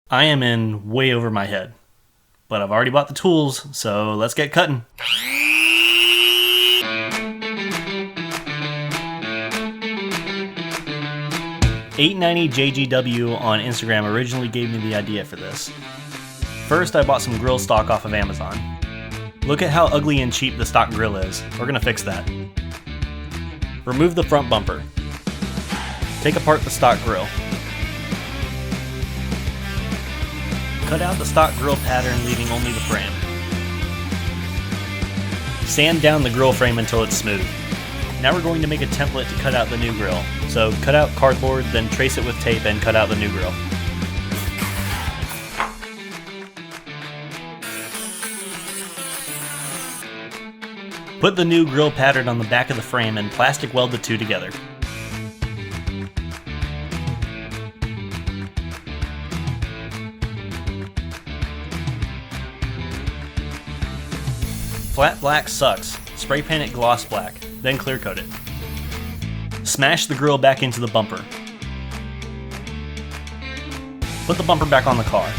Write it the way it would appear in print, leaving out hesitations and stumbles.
I am in way over my head, but I've already bought the tools, so let's get cutting. $890JGW on Instagram originally gave me the idea for this. First, I bought some grill stock off of Amazon. Look at how ugly and cheap the stock grill is. We're gonna fix that. Remove the front bumper. Take apart the stock grill. Cut out the stock grill pattern, leaving only the frame. Sand down the grill frame until it's smooth. Now we're going to make a template to cut out the new grill. So cut out cardboard, then trace it with tape and cut out the new grill. Put the new grill pattern on the back of the frame and plastic weld the two together. Flat black sucks. Spray paint it gloss black, then clear coat it. Smash the grill back into the bumper. Put the bumper back on the car.